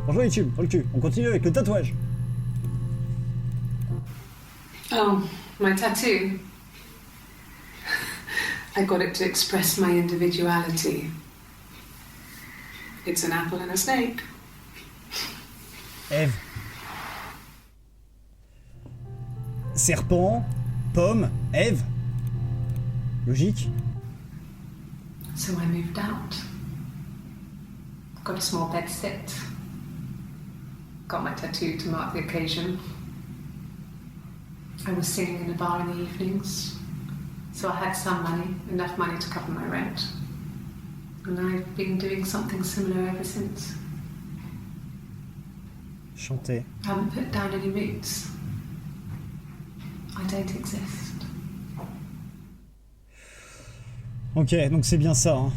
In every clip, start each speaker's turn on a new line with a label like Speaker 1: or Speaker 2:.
Speaker 1: Rejoins YouTube, dans le cul. On continue avec le tatouage.
Speaker 2: Oh, my tattoo. I got it to express my individuality. It's an apple and a snake.
Speaker 1: Ève. Serpent, pomme, Ève. Logique.
Speaker 2: So I moved out. Got a small bed set. Got my tattoo to mark the occasion. I was singing in a bar in the evenings, so I had some money, enough money to cover my rent. And I've been doing something similar ever since.
Speaker 1: Chanter.
Speaker 2: I haven't put down any roots. I don't exist.
Speaker 1: Ok, donc c'est bien ça. Hein.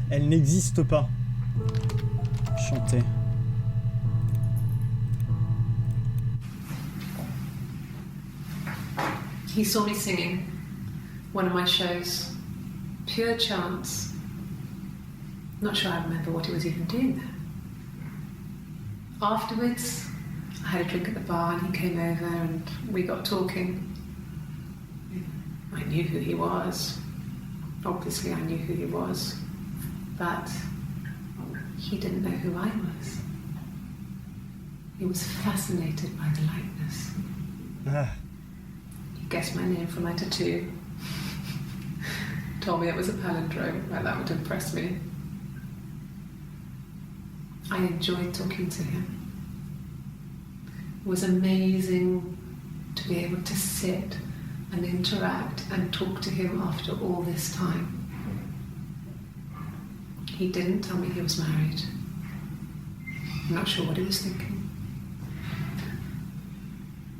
Speaker 1: Elle n'existe pas. Chanter.
Speaker 2: He saw me singing one of my shows. Pure chance. Not sure I remember what he was even doing there. Afterwards, I had a drink at the bar and he came over and we got talking. I knew who he was. Obviously I knew who he was. But he didn't know who I was. He was fascinated by the likeness.
Speaker 1: Ah.
Speaker 2: He guessed my name from my tattoo. Told me it was a palindrome, well, that would impress me. I enjoyed talking to him. It was amazing to be able to sit and interact and talk to him after all this time. He didn't tell me he was married. I'm not sure what he was thinking.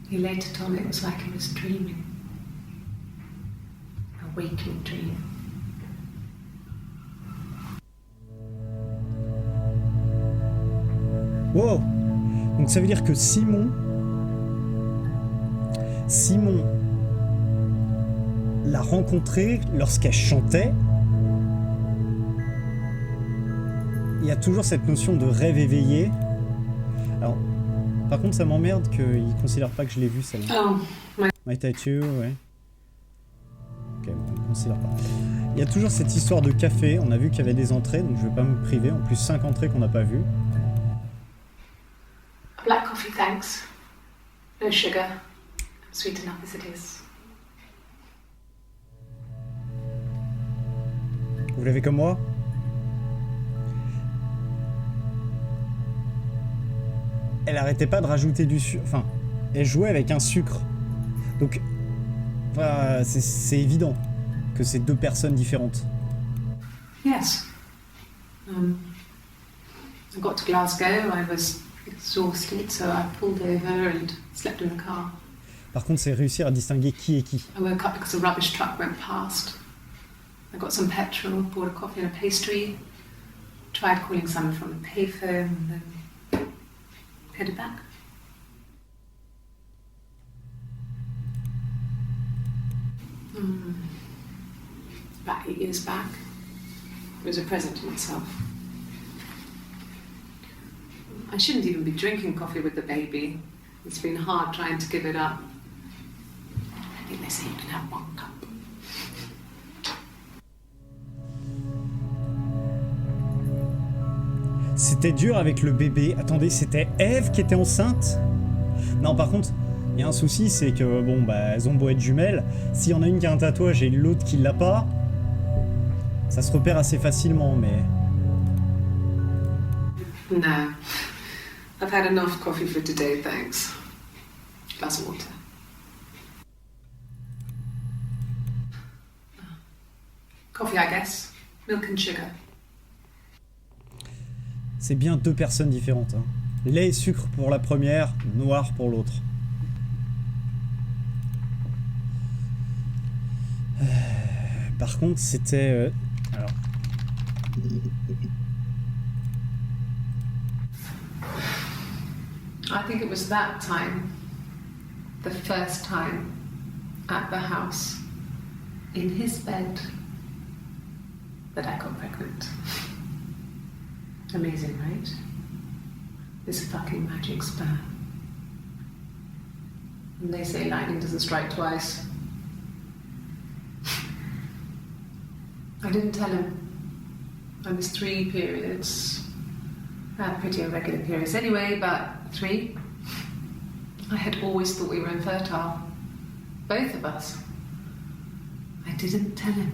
Speaker 2: He later told me it was like he was dreaming. A waking dream.
Speaker 1: Wow! Donc ça veut dire que Simon l'a rencontrée lorsqu'elle chantait. Il y a toujours cette notion de rêve éveillé. Alors, par contre, ça m'emmerde qu'il ne considère pas que je l'ai vue celle-là.
Speaker 2: Oh,
Speaker 1: My tattoo, ouais. Ok, on ne considère pas. Il y a toujours cette histoire de café. On a vu qu'il y avait des entrées, donc je ne vais pas me priver. En plus, 5 entrées qu'on n'a pas vues.
Speaker 2: black coffee, thanks. No sugar. Sweet enough as it is.
Speaker 1: Vous l'avez comme moi? Elle arrêtait pas de rajouter du sucre. Enfin, elle jouait avec un sucre. Donc, enfin, c'est évident que c'est deux personnes différentes.
Speaker 2: Yes. I got to Glasgow, I was exhausted, so I pulled over and slept in the car.
Speaker 1: Par contre, c'est réussir à distinguer qui est qui.
Speaker 2: I woke up because a rubbish truck went past. I got some petrol, bought a coffee and a pastry, tried calling someone from the payphone, and then headed back. About 8 years back, it was a present to myself. I shouldn't even be drinking coffee with the baby. It's been hard trying to give it up. I think they say you can have 1 cup.
Speaker 1: C'était dur avec le bébé. Attendez, c'était Ève qui était enceinte? Non, par contre, il y a un souci, c'est que, bon, bah, elles ont beau être jumelles. S'il y en a une qui a un tatouage et l'autre qui l'a pas, ça se repère assez facilement, mais...
Speaker 2: No. I've had enough coffee for today, thanks. Glass of water. Coffee, I guess. Milk and sugar.
Speaker 1: C'est bien deux personnes différentes. Hein. Lait et sucre pour la première, noir pour l'autre. Par contre, c'était... alors...
Speaker 2: I think it was that time, the first time, at the house, in his bed, that I got pregnant. Amazing, right? is a fucking magic spell. And they say lightning doesn't strike twice. I didn't tell him. I was 3 periods. I had pretty irregular periods anyway, but 3. I had always thought we were infertile. Both of us. I didn't tell him.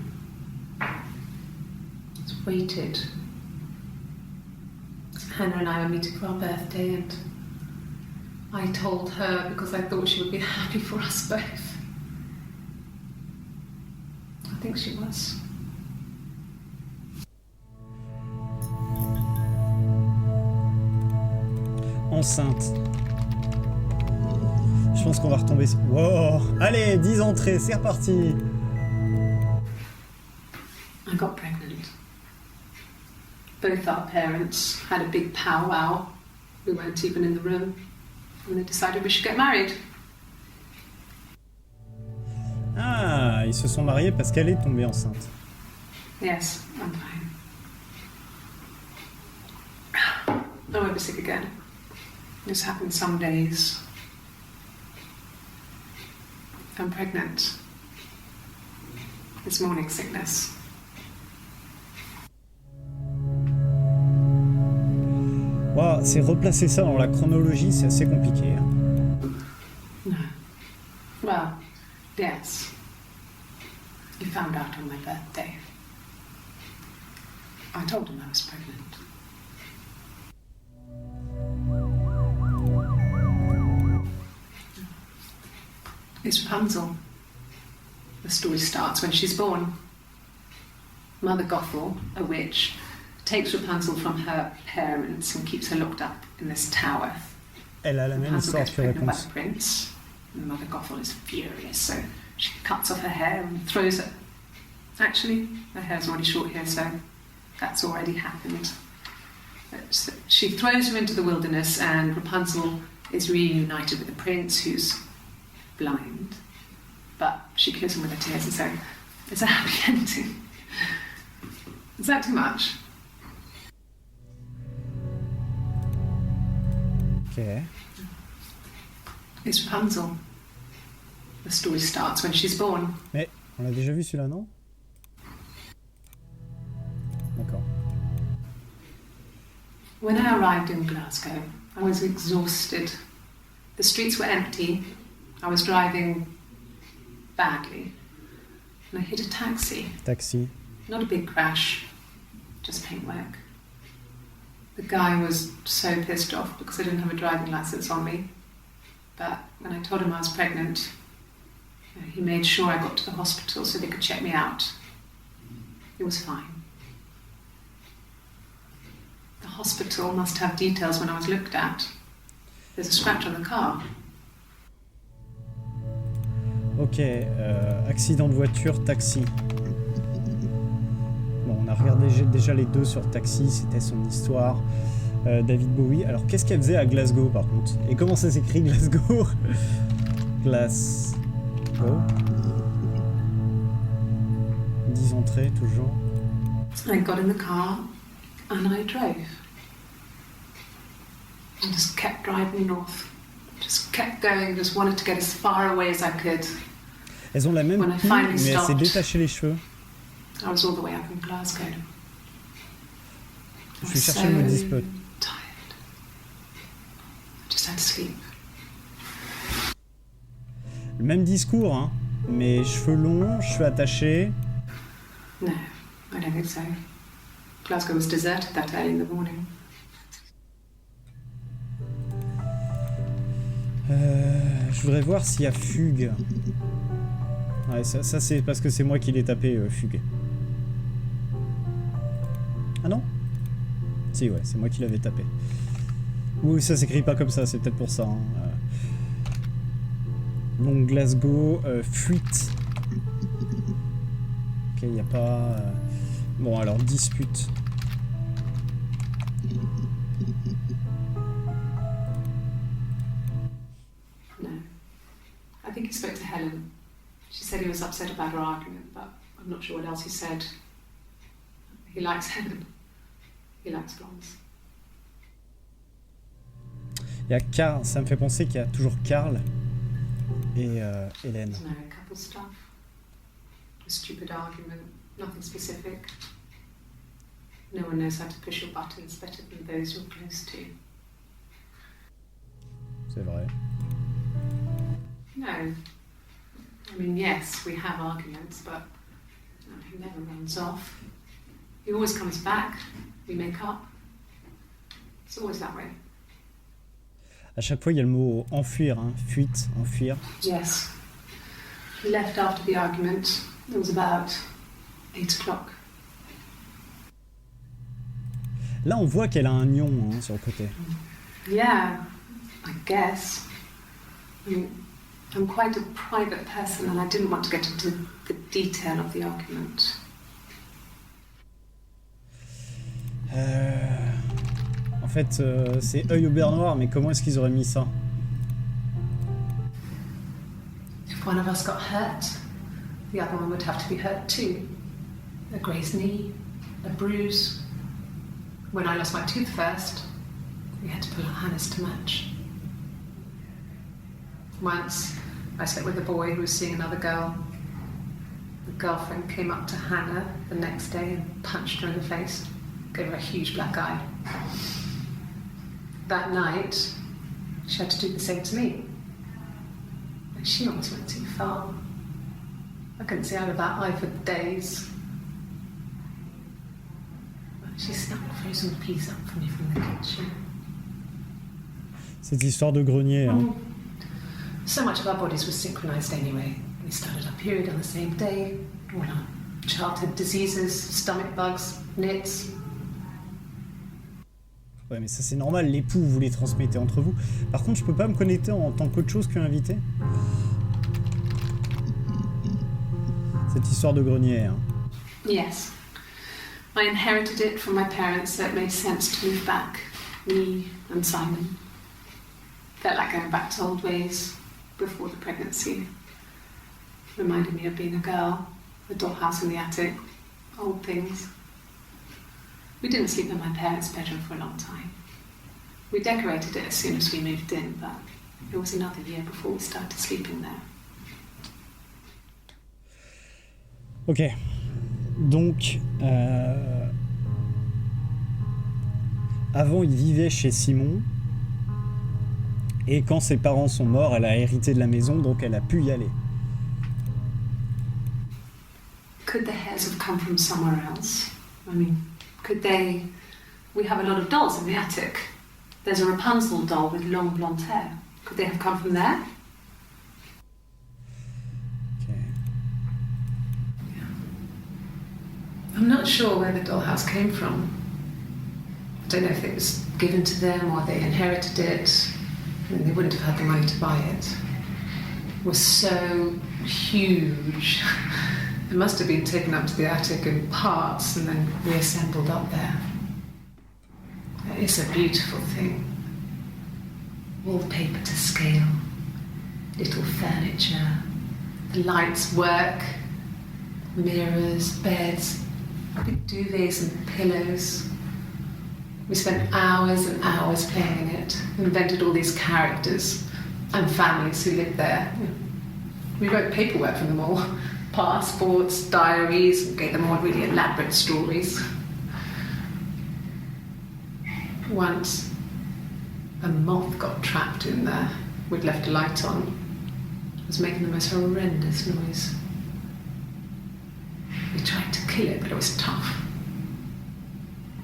Speaker 2: Just waited. Hannah and I were meeting for our birthday, and I told her because I thought she would be happy for us both. I think she was.
Speaker 1: Enceinte. Je pense qu'on va retomber. Wow. Allez, 10 entrées, c'est reparti.
Speaker 2: I got pregnant. Both our parents had a big powwow. We weren't even in the room. And they decided we should get married.
Speaker 1: Ah, ils se sont mariés parce qu'elle est tombée enceinte.
Speaker 2: Yes, I'm fine. I won't be sick again. This happens some days. I'm pregnant. It's morning sickness.
Speaker 1: Wow, c'est replacer ça dans la chronologie, c'est assez compliqué. Hein.
Speaker 2: No. Well, yes. You found out on my birthday. I told him I was pregnant. It's Rapunzel. The story starts when she's born. Mother Gothel, a witch, takes Rapunzel from her parents and keeps her locked up in this tower.
Speaker 1: Elle a la même
Speaker 2: Rapunzel
Speaker 1: histoire
Speaker 2: gets
Speaker 1: que
Speaker 2: pregnant by
Speaker 1: réponse.
Speaker 2: the prince. And Mother Gothel is furious, so she cuts off her hair and throws it. Actually, her hair's already short here, so that's already happened. So she throws her into the wilderness, and Rapunzel is reunited with the prince, who's blind. But she kills him with her tears, and so it's a happy ending. Is that too much?
Speaker 1: Ok.
Speaker 2: It's Rapunzel. The story starts when she's born.
Speaker 1: Mais on l'a déjà vu celui-là, non? D'accord.
Speaker 2: When I arrived in Glasgow, I was exhausted. The streets were empty. I was driving badly. And I hit a taxi.
Speaker 1: Taxi.
Speaker 2: Not a big crash, just paintwork. The guy was so pissed off because I didn't have a driving license on me. But when I told him I was pregnant, he made sure I got to the hospital so they could check me out. It was fine. The hospital must have details when I was looked at. There's a scratch on the car.
Speaker 1: Ok, accident de voiture, taxi. Bon, on a regardé déjà les deux sur taxi, c'était son histoire. David Bowie. Alors, qu'est-ce qu'elle faisait à Glasgow, par contre? Et comment ça s'écrit, Glasgow? Glasgow. 10 entrées, toujours.
Speaker 2: I got in the car and I drove. I just kept driving north. Just kept going, just wanted to get as far away as I could.
Speaker 1: Elles ont la même
Speaker 2: When I
Speaker 1: tenue,
Speaker 2: finally
Speaker 1: mais elle s'est
Speaker 2: stopped.
Speaker 1: détaché les cheveux.
Speaker 2: I was all the way up in Glasgow.
Speaker 1: Je suis chercher mon dispute.
Speaker 2: Tired. I just had to sleep.
Speaker 1: Le même discours, hein. Mais cheveux longs, cheveux attachés.
Speaker 2: No, I don't think so. Glasgow was deserted that early in the morning.
Speaker 1: Je voudrais voir s'il y a fugue. Ouais, ça c'est parce que c'est moi qui l'ai tapé, fugue. Ah non? Si, ouais, c'est moi qui l'avais tapé. Oui, ça s'écrit pas comme ça, c'est peut-être pour ça. Hein. Donc Glasgow, fuite. Ok, il n'y a pas... Bon, alors, dispute.
Speaker 2: No. I think he spoke to Helen. She said he was upset about her argument, but I'm not sure what else he said. He likes Helen. He likes blondes.
Speaker 1: Il y a Karl, ça me fait penser qu'il y a toujours Karl et Hélène.
Speaker 2: Generic couple stuff. A stupid argument, nothing specific. No one knows how to push your buttons better than those you're close to.
Speaker 1: C'est vrai.
Speaker 2: No. I mean, yes, we have arguments, but he never runs off. He always comes back. We make up. It's always that way.
Speaker 1: À chaque fois, il y a le mot enfuir, hein. Fuite, enfuir.
Speaker 2: Yes. He left after the argument. It was about 8 o'clock.
Speaker 1: Là, on voit qu'elle a un nion hein, sur le côté.
Speaker 2: Yeah, I guess. I mean, I'm quite a private person and I didn't want to get into the detail of the argument.
Speaker 1: En fait, c'est œil au beurre noir, mais comment est-ce qu'ils auraient mis ça?
Speaker 2: If one of us got hurt, the other one would have to be hurt too. A grazed knee, a bruise. When I lost my tooth first, we had to pull our harness to match. Once, I slept with a boy who was seeing another girl. The girlfriend came up to Hannah the next day and punched her in the face, gave her a huge black eye. That night, she had to do the same to me. And she almost went too far. I couldn't see out of that eye for days. She snapped a frozen piece up for me from the kitchen.
Speaker 1: Cette histoire de grenier. Hein.
Speaker 2: So much of our bodies was synchronized anyway. We started our period on the same day. All our childhood diseases, stomach bugs, nits.
Speaker 1: Ouais, mais ça c'est normal, l'époux vous les transmettez entre vous. Par contre, je peux pas me connecter en tant qu'autre chose qu'un invité. Cette histoire de grenier. Hein.
Speaker 2: Yes. I inherited it from my parents, so it made sense to move back. Me and Simon. Felt like going back to old ways before the pregnancy. Reminded me of being a girl, the dollhouse in the attic, old things. We didn't sleep in my parents' bedroom for a long time. We decorated it as soon as we moved in, but it was another year before we started sleeping there.
Speaker 1: Ok. Donc, avant, il vivait chez Simon. Et quand ses parents sont morts, elle a hérité de la maison, donc elle a pu y aller.
Speaker 2: Could the hairs have come from somewhere else? I mean, could they... We have a lot of dolls in the attic. There's a Rapunzel doll with long blonde hair. Could they have come from there?
Speaker 1: Okay.
Speaker 2: I'm not sure where the dollhouse came from. I don't know if it was given to them or they inherited it. I mean, they wouldn't have had the money to buy it. It was so huge. It must have been taken up to the attic in parts and then reassembled up there. It's a beautiful thing. Wallpaper to scale, little furniture, the lights work, mirrors, beds, big duvets and pillows. We spent hours and hours playing in it, invented all these characters and families who lived there. We wrote paperwork for them all, passports, diaries, and gave them all really elaborate stories. Once, a moth got trapped in there. We'd left a light on. It was making the most horrendous noise. We tried to kill it, but it was tough.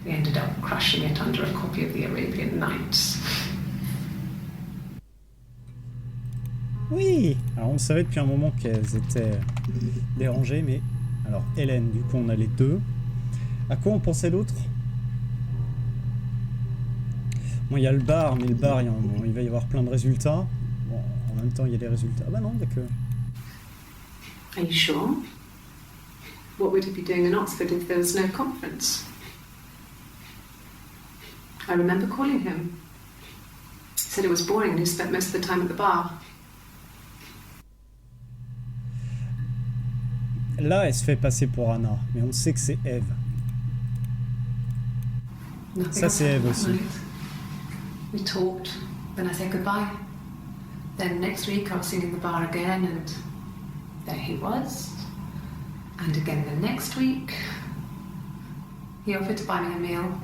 Speaker 2: We ended up crushing it under a copy of the Arabian Nights.
Speaker 1: Oui. Alors on savait depuis un moment qu'elles étaient dérangées, mais... Alors Hélène, du coup on a les deux. À quoi on pensait l'autre? Bon, il y a le bar, mais le bar, il va y avoir plein de résultats. Bon, en même temps, il y a des résultats. Ah bah non, d'accord.
Speaker 2: Are you sure? What would he be doing in Oxford if there was no conference? I remember calling him. He said it was boring and he spent most of the time at the bar.
Speaker 1: Là, elle se fait passer pour Anna, mais on sait que c'est Eve.
Speaker 2: Nothing
Speaker 1: Ça, c'est Eve aussi.
Speaker 2: We talked, then I said goodbye. Then next week I was singing the bar again, and there he was. And again the next week, he offered to buy me a meal.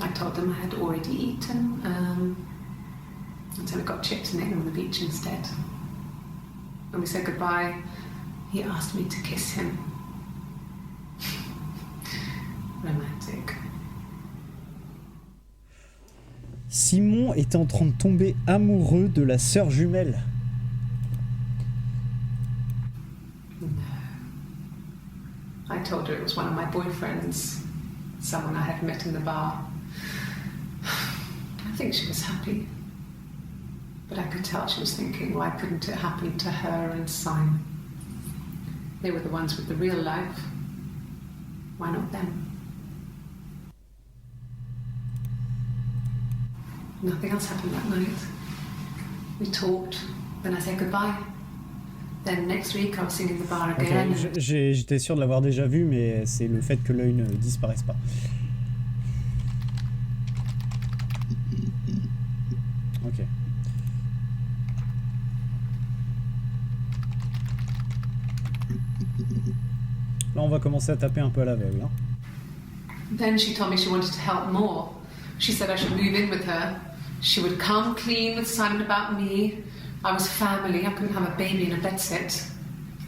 Speaker 2: I told him I had already eaten, and so we got chips and ate them on the beach instead. When we said goodbye, he asked me to kiss him. Romantic.
Speaker 1: Simon est en train de tomber amoureux de la sœur jumelle.
Speaker 2: No. I told her it was one of my boyfriends, someone I had met in the bar. I think she was happy. But I could tell she was thinking, why couldn't it happen to her and Simon? They were the ones with the real life. Why not them? Nothing else happened that night. We talked, then I said goodbye. Then next week I was singing the bar again.
Speaker 1: Okay. J'étais sûr de l'avoir déjà vu, mais c'est le fait que l'œil ne disparaisse pas. Ok. Là, on va commencer à taper un peu à l'aveugle. Hein.
Speaker 2: Then she told me she wanted to help more. She said I should move in with her. She would come clean with Simon about me. I was family. I couldn't have a baby in a bedsit.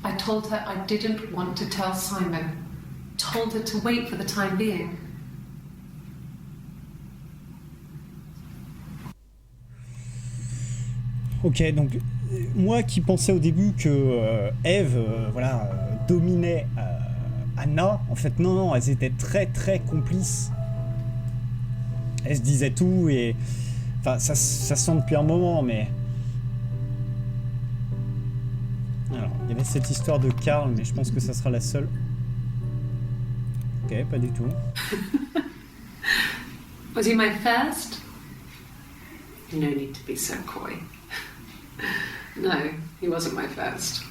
Speaker 2: I told her I didn't want to tell Simon. Told her to wait for the time being.
Speaker 1: Ok, donc moi qui pensais au début que Eve dominait Anna, en fait non, elles étaient très très complices. Elles se disaient tout et... Enfin, ça se sent depuis un moment, mais... Alors, il y avait cette histoire de Karl, mais je pense que ça sera la seule. Ok, pas du tout.
Speaker 2: Was he my first? No need to be so coy. No, he wasn't my first.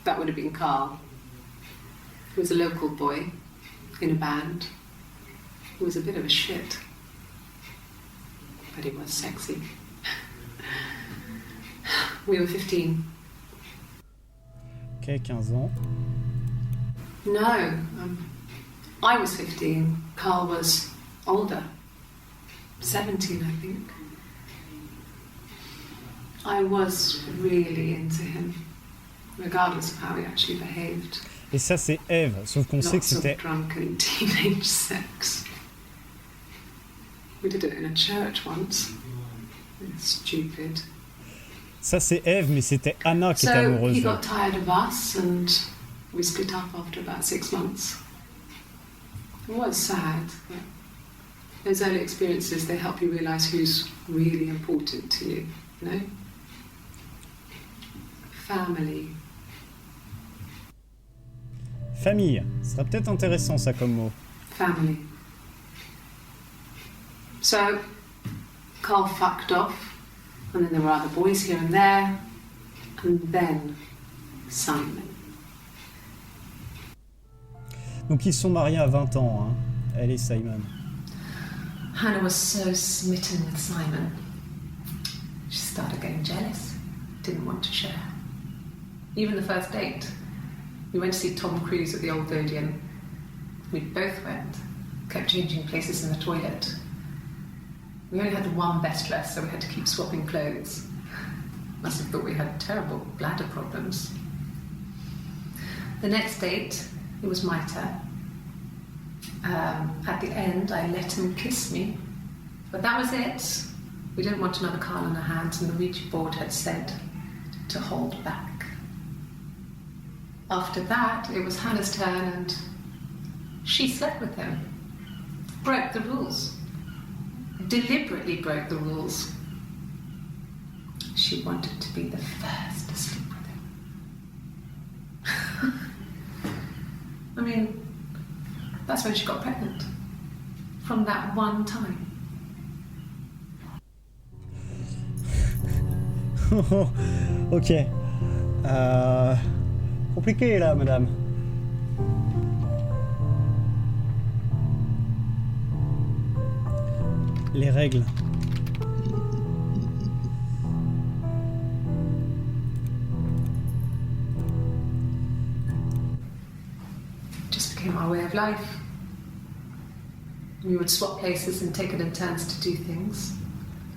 Speaker 2: That would have been Carl. He was a local boy in a band. He was a bit of a shit. But he was sexy. We were 15.
Speaker 1: Ok, 15 ans.
Speaker 2: No, I was 15. Carl was older. 17, I think. I was really into him, regardless of how he actually behaved.
Speaker 1: Et ça, c'est Eve, sauf qu'on sait que c'était...
Speaker 2: Lots of drunken teenage sex. We did it in a church once. It's stupid.
Speaker 1: Ça, c'est Eve, mais c'était Anna qui était amoureuse.
Speaker 2: So he got tired of us and we split up after about 6 months. It was sad, but those early experiences, they help you realise who's really important to you, you know? Family.
Speaker 1: Famille, ce sera peut-être intéressant ça comme mot.
Speaker 2: Family. So, Carl fucked off, and then there were other boys here and there, and then Simon.
Speaker 1: Donc ils se sont mariés à 20 ans, hein, elle et Simon.
Speaker 2: Hannah was so smitten with Simon. She started getting jealous, didn't want to share. Even the first date, we went to see Tom Cruise at the old Beotien. We both went, kept changing places in the toilet. We only had one best dress, so we had to keep swapping clothes. Must have thought we had terrible bladder problems. The next date, it was my turn. At the end, I let him kiss me. But that was it. We didn't want another Carl in our hands, and the Ouija board had said to hold back. After that, it was Hannah's turn, and she slept with him. Broke the rules. Deliberately broke the rules. She wanted to be the first to sleep with him. I mean, that's when she got pregnant. From that one time.
Speaker 1: Ok. Compliqué là, madame. Les règles.
Speaker 2: of life. We would swap places and take it in turns to do things,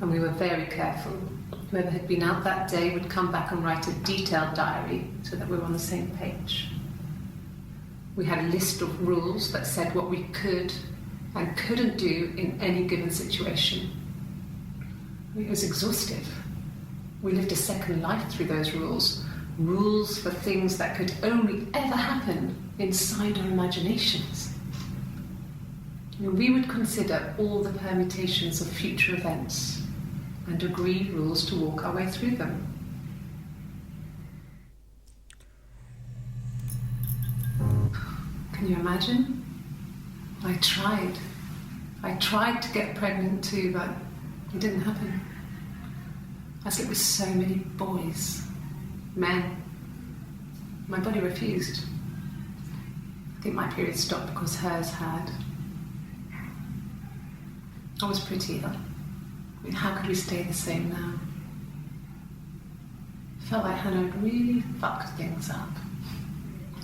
Speaker 2: and we were very careful. Whoever had been out that day would come back and write a detailed diary so that we were on the same page. We had a list of rules that said what we could and couldn't do in any given situation. It was exhaustive. We lived a second life through those rules. Rules for things that could only ever happen inside our imaginations. We would consider all the permutations of future events and agree rules to walk our way through them. Can you imagine? I tried. I tried to get pregnant too, but it didn't happen. I slept with so many boys, men. My body refused. I think my period stopped because hers had. I was pretty ill. I mean, how could we stay the same now? I felt like Hannah had really fucked things up.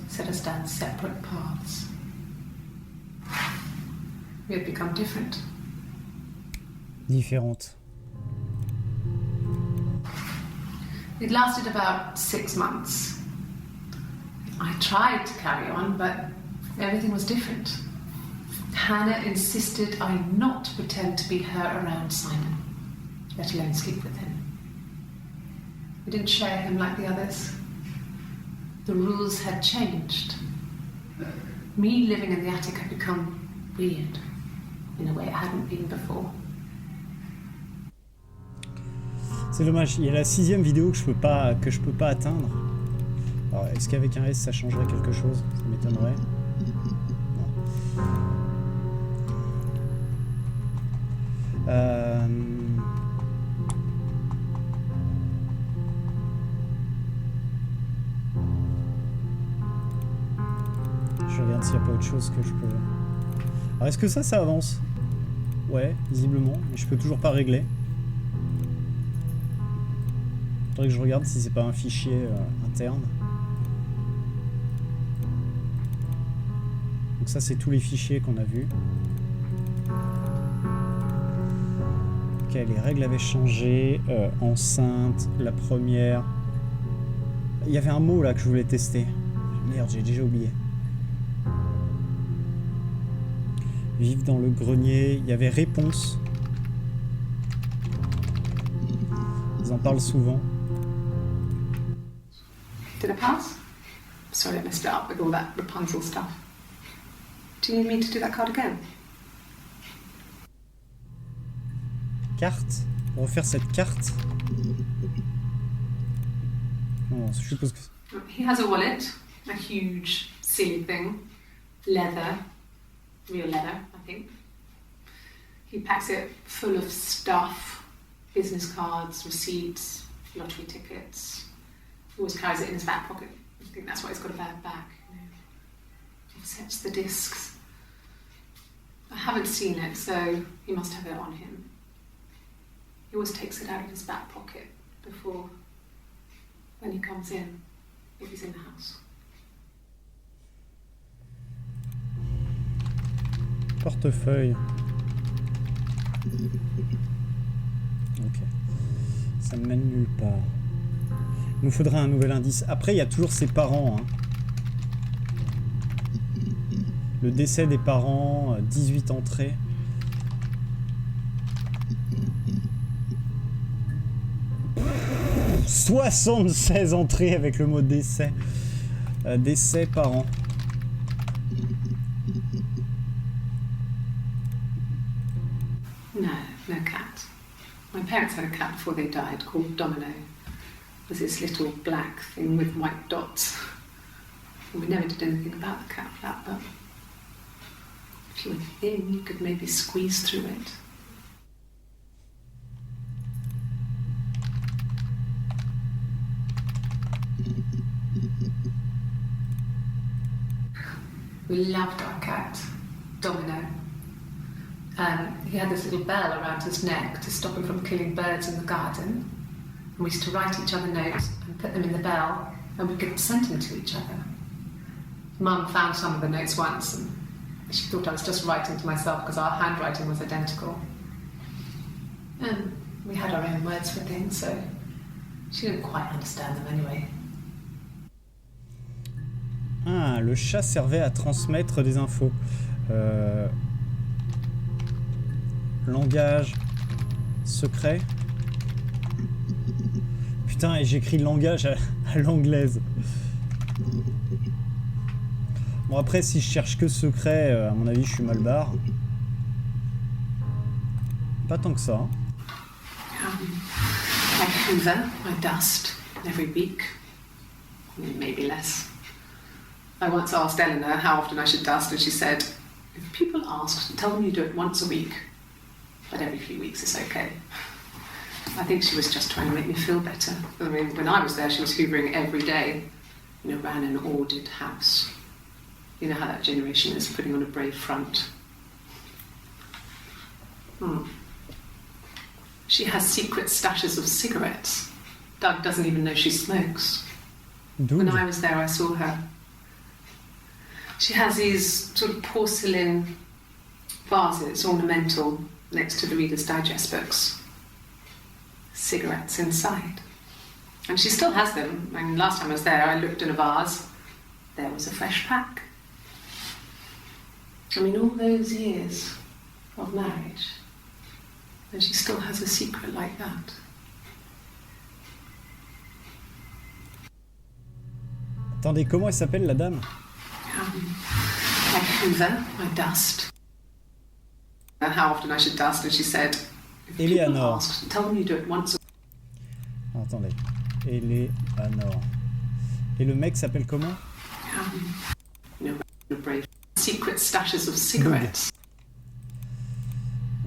Speaker 2: Set us down separate paths. We had become different.
Speaker 1: Différente.
Speaker 2: It lasted about 6 months. I tried to carry on, but everything was different. Hannah insisted I not pretend to be her around Simon, let alone sleep with him. We didn't share him like the others. The rules had changed. Me living in the attic had become weird in a way it hadn't been before.
Speaker 1: C'est dommage, il y a la 6e vidéo que je peux pas atteindre. Alors, est-ce qu'avec un S ça changerait quelque chose? Ça m'étonnerait. Je regarde s'il n'y a pas autre chose que je peux... Alors est-ce que ça avance? Ouais, visiblement, mais je peux toujours pas régler. Faudrait que je regarde si c'est pas un fichier interne. Donc ça c'est tous les fichiers qu'on a vus. Ok, les règles avaient changé. Enceinte, la première. Il y avait un mot là que je voulais tester. Merde, j'ai déjà oublié. Vivre dans le grenier. Il y avait réponse. Ils en parlent souvent.
Speaker 2: Did I pass? Sorry, I messed it up with all that Rapunzel stuff. Do you need me to do that card again?
Speaker 1: Carte? Refaire cette carte? Non, je suppose que...
Speaker 2: He has a wallet, a huge, silly thing. Leather. Real leather, I think. He packs it full of stuff. Business cards, receipts, lottery tickets. He always carries it in his back pocket. I think that's why he's got a bad back. You know. He sets the discs. I haven't seen it, so he must have it on him. He always takes it out of his back pocket before, when he comes in, if he's in the house.
Speaker 1: Portefeuille. Ok. Ça ne mène nulle part. Il nous faudra un nouvel indice. Après, il y a toujours ses parents. Hein. Le décès des parents, 18 entrées. « 76 entrées avec le mot décès. Décès parents.
Speaker 2: No cat. My parents had a cat before they died called Domino. It was this little black thing with white dots. And we never did anything about the cat flap, but if you were thin, you could maybe squeeze through it. We loved our cat, Domino. He had this little bell around his neck to stop him from killing birds in the garden. And we used to write each other notes and put them in the bell, and we could send them to each other. Mum found some of the notes once, and She thought I was just writing to myself because our handwriting was identical. And we had our own words for things, so she didn't quite understand them anyway.
Speaker 1: Ah, le chat servait à transmettre des infos. Langage secret. Putain, et j'écris le langage à l'anglaise. Bon, après, si je cherche que secret, à mon avis, je suis mal barre. Pas tant que ça.
Speaker 2: I hoover, I dust every week, maybe less. I once asked Eleanor how often I should dust, and she said, if people ask, tell them you do it once a week, but every few weeks is okay. I think she was just trying to make me feel better. I mean, when I was there, she was hoovering every day, ran an ordered house. You know how that generation is, putting on a brave front. She has secret stashes of cigarettes. Doug doesn't even know she smokes.
Speaker 1: Dude.
Speaker 2: When I was there, I saw her. She has these sort of porcelain vases, ornamental, next to the Reader's Digest books. Cigarettes inside. And she still has them. I mean, last time I was there, I looked in a vase. There was a fresh pack. I mean, all those years of marriage, and she still has a secret like that.
Speaker 1: Attendez, comment elle s'appelle, la dame?
Speaker 2: I hoover, I dust. And how often I should dust, and she said, if people ask, tell them you do it once a
Speaker 1: week. Attendez, Eleanor. Et le mec s'appelle comment?
Speaker 2: Brave. Secret stashes of cigarettes.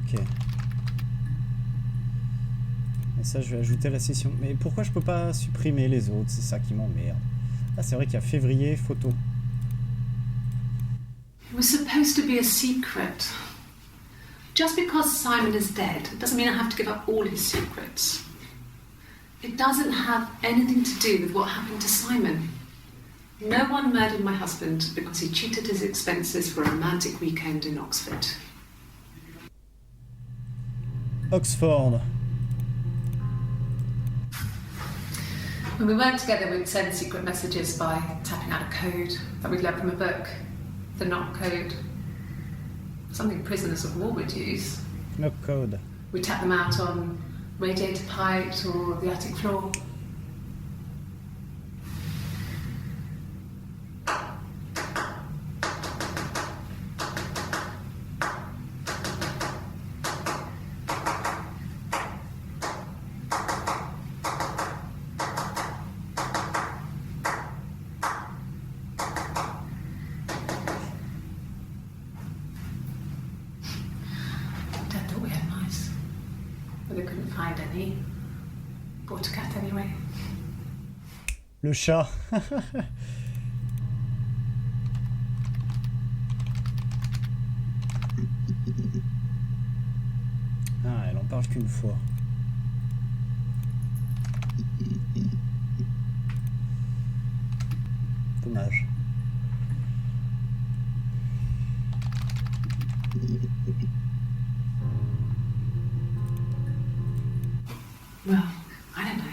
Speaker 1: Ok. Et ça, je vais ajouter à la session. Mais pourquoi je peux pas supprimer les autres? C'est ça qui m'emmerde. Ah, c'est vrai qu'il y a février, photo.
Speaker 2: It was supposed to be a secret. Just because Simon is dead doesn't mean I have to give up all his secrets. It doesn't have anything to do with what happened to Simon. No one murdered my husband because he cheated his expenses for a romantic weekend in Oxford.
Speaker 1: Oxford.
Speaker 2: When we weren't together, we'd send secret messages by tapping out a code that we'd learned from a book. The knock code. Something prisoners of war would use.
Speaker 1: Knock code.
Speaker 2: We'd tap them out on radiator pipes or the attic floor.
Speaker 1: Le chat. Ah, elle en parle qu'une fois. Dommage.
Speaker 2: Well, I don't know.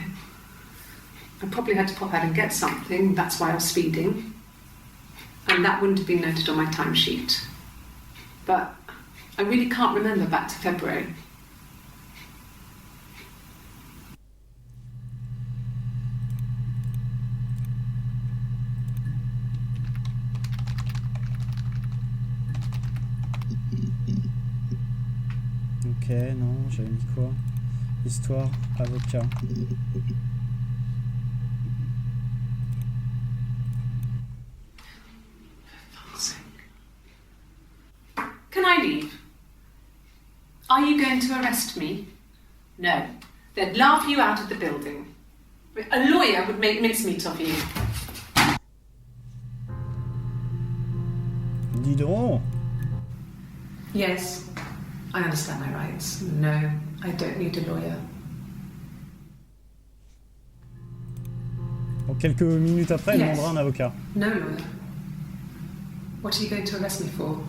Speaker 2: I probably had to pop out and get something, that's why I was speeding. And that wouldn't have been noted on my timesheet. But I really can't remember back to February.
Speaker 1: Ok, non, j'avais mis quoi? Histoire, avocat.
Speaker 2: Can I leave? Are you going to arrest me? No. They'd laugh you out of the building. A lawyer would make mincemeat of you.
Speaker 1: Dis donc.
Speaker 2: Yes, I understand my rights. No, I don't need a lawyer.
Speaker 1: Bon, quelques minutes après, elle demandera un avocat.
Speaker 2: No lawyer. What are you going to arrest me for?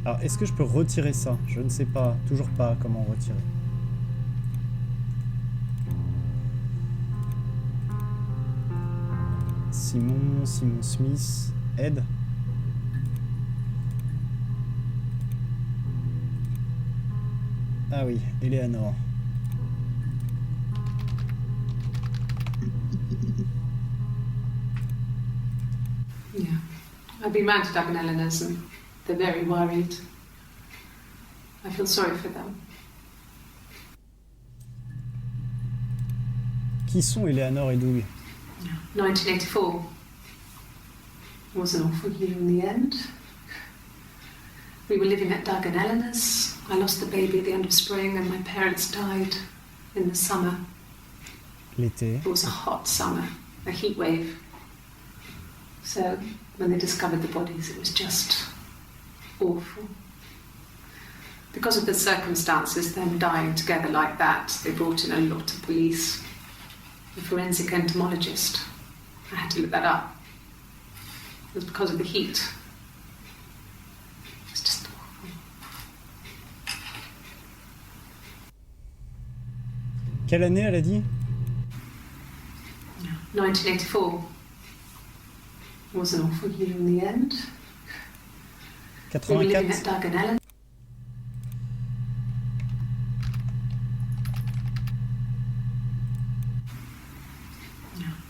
Speaker 1: Alors, est-ce que je peux retirer ça? Je ne sais pas, toujours pas comment retirer. Simon Smith, aide. Ah oui, Eleanor.
Speaker 2: Yeah. I've been round to Doug and Eleanor's and they're very worried. I feel sorry for them.
Speaker 1: Qui sont Eleanor et Doug?
Speaker 2: 1984 was an awful year in the end. We were living at Doug and Eleanor's. I lost the baby at the end of spring and my parents died in the summer.
Speaker 1: L'été.
Speaker 2: It was a hot summer, a heat wave. So when they discovered the bodies, it was just awful. Because of the circumstances, them dying together like that, they brought in a lot of police. A forensic entomologist. I had to look that up. It was because of the heat. It was just awful.
Speaker 1: Quelle année elle a dit?
Speaker 2: 1984 was an awful year in the end. We were living at
Speaker 1: 84.
Speaker 2: Doug and Ellen.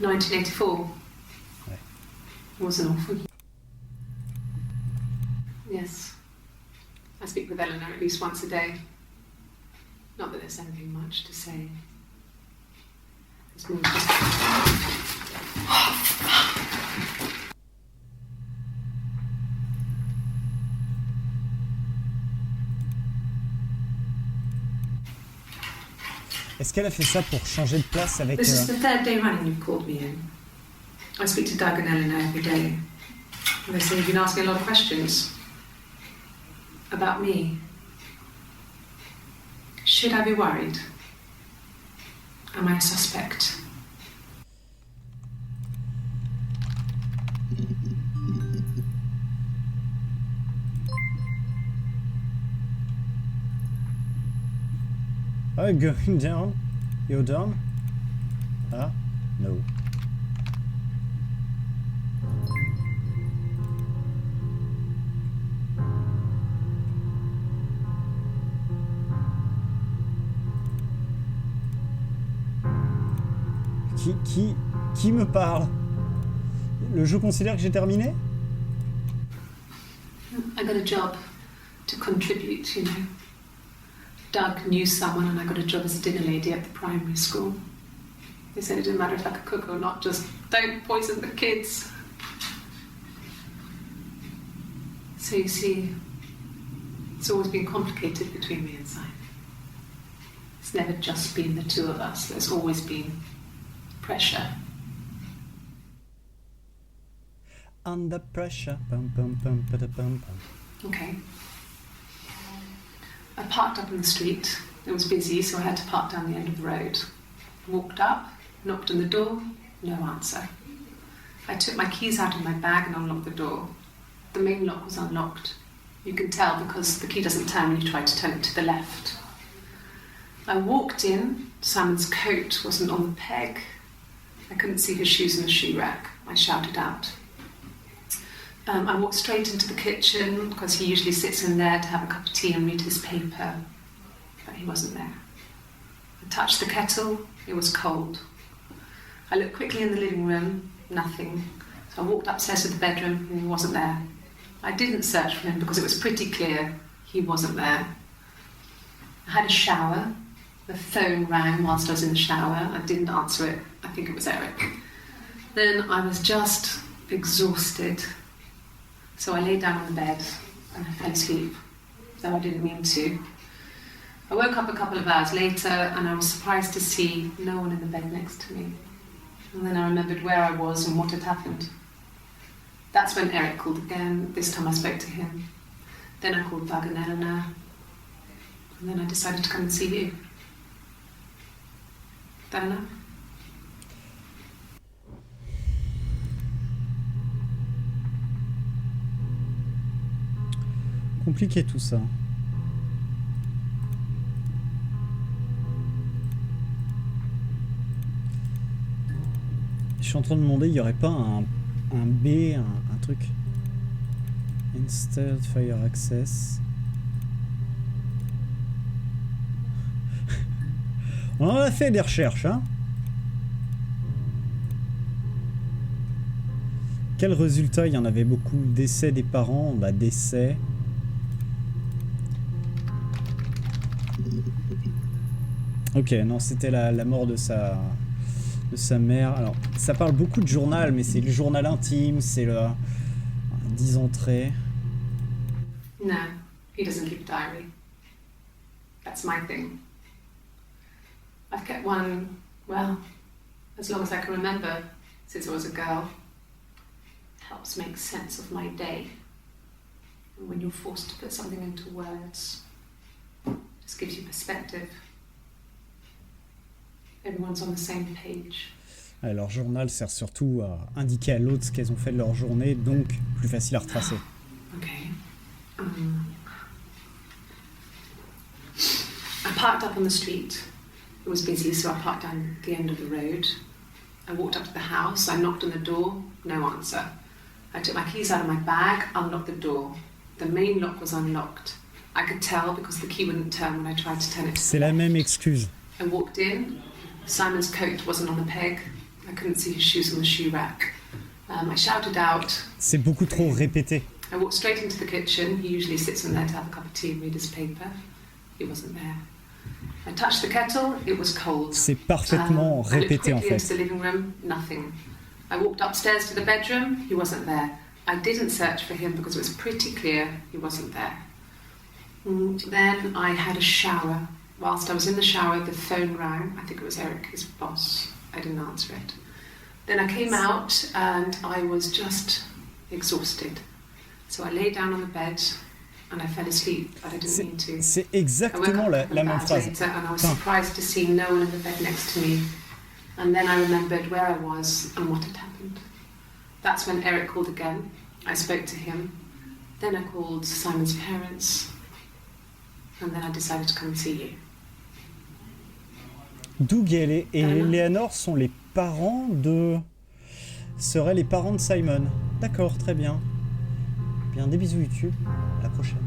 Speaker 2: No, 1984
Speaker 1: Ouais.
Speaker 2: was an awful year. Yes. I speak with Eleanor at least once a day. Not that there's anything much to say. It's more just...
Speaker 1: Est-ce qu'elle a fait ça pour changer de place avec...
Speaker 2: This is the third day running you've called me in. I speak to Doug and Eleanor every day. And they say you've been asking a lot of questions. About me. Should I be worried? Am I a suspect?
Speaker 1: Oh, going down? You're down? Ah, no. Qui me parle? Le jeu considère que j'ai terminé?
Speaker 2: I got a job to contribute, you know. Doug knew someone and I got a job as a dinner lady at the primary school. They said it didn't matter if I could cook or not, just don't poison the kids. So you see, it's always been complicated between me and Simon. It's never just been the two of us, there's always been pressure.
Speaker 1: Under pressure. Bum, bum, bum, bada, bum, bum.
Speaker 2: Okay. I parked up in the street. It was busy, so I had to park down the end of the road. Walked up, knocked on the door, no answer. I took my keys out of my bag and unlocked the door. The main lock was unlocked. You can tell because the key doesn't turn when you try to turn it to the left. I walked in. Simon's coat wasn't on the peg. I couldn't see his shoes in the shoe rack. I shouted out. I walked straight into the kitchen because he usually sits in there to have a cup of tea and read his paper, but he wasn't there. I touched the kettle, it was cold. I looked quickly in the living room, nothing. So I walked upstairs to the bedroom and he wasn't there. I didn't search for him because it was pretty clear he wasn't there. I had a shower. The phone rang whilst I was in the shower. I didn't answer it. I think it was Eric. Then I was just exhausted. So I lay down on the bed and I fell asleep, though I didn't mean to. I woke up a couple of hours later and I was surprised to see no one in the bed next to me. And then I remembered where I was and what had happened. That's when Eric called again. This time I spoke to him. Then I called Doug and Eleanor. And then I decided to come and see you. That enough?
Speaker 1: compliqué tout ça. Je suis en train de me demander, il n'y aurait pas un B, un truc. Installed Fire Access. On en a fait des recherches, hein. Quel résultat? Il y en avait beaucoup. Décès des parents, bah décès. Ok, non, c'était la mort de sa mère. Alors, ça parle beaucoup de journal, mais c'est le journal intime, c'est le 10 entrées.
Speaker 2: No, he doesn't keep a diary. That's my thing. I've kept one, well, as long as I can remember, since I was a girl. It helps make sense of my day. And when you're forced to put something into words, it just gives you perspective. Everyone's on the same page.
Speaker 1: Leur journal sert surtout à indiquer à l'autre ce qu'elles ont fait de leur journée, donc plus facile à retracer.
Speaker 2: Okay. I parked up on the street. It was busy, so I parked down the end of the road. I walked up to the house, I knocked on the door, no answer. I took my keys out of my bag, unlocked the door. The main lock was unlocked. I could tell because the key wouldn't turn when I tried to turn it to
Speaker 1: C'est la même excuse.
Speaker 2: I walked in. Simon's coat wasn't on the peg. I couldn't see his shoes on the shoe rack. I shouted out.
Speaker 1: C'est beaucoup trop répété.
Speaker 2: I walked straight into the kitchen. He usually sits in there to have a cup of tea and read his paper. He wasn't there. I touched the kettle. It was cold.
Speaker 1: C'est parfaitement répété en fait.
Speaker 2: I looked quickly into the living room. Nothing. I walked upstairs to the bedroom. He wasn't there. I didn't search for him because it was pretty clear he wasn't there. Then I had a shower. Whilst I was in the shower, the phone rang. I think it was Eric, his boss. I didn't answer it. Then I came out and I was just exhausted. So I lay down on the bed and I fell asleep, but I didn't mean to.
Speaker 1: C'est exactement la même phrase.
Speaker 2: Later, and I was surprised to see no one in the bed next to me. And then I remembered where I was and what had happened. That's when Eric called again. I spoke to him. Then I called Simon's parents. And then I decided to come and see you.
Speaker 1: Doug et Eleanor sont les parents de... seraient les parents de Simon. D'accord, très bien. Bien, des bisous YouTube. À la prochaine.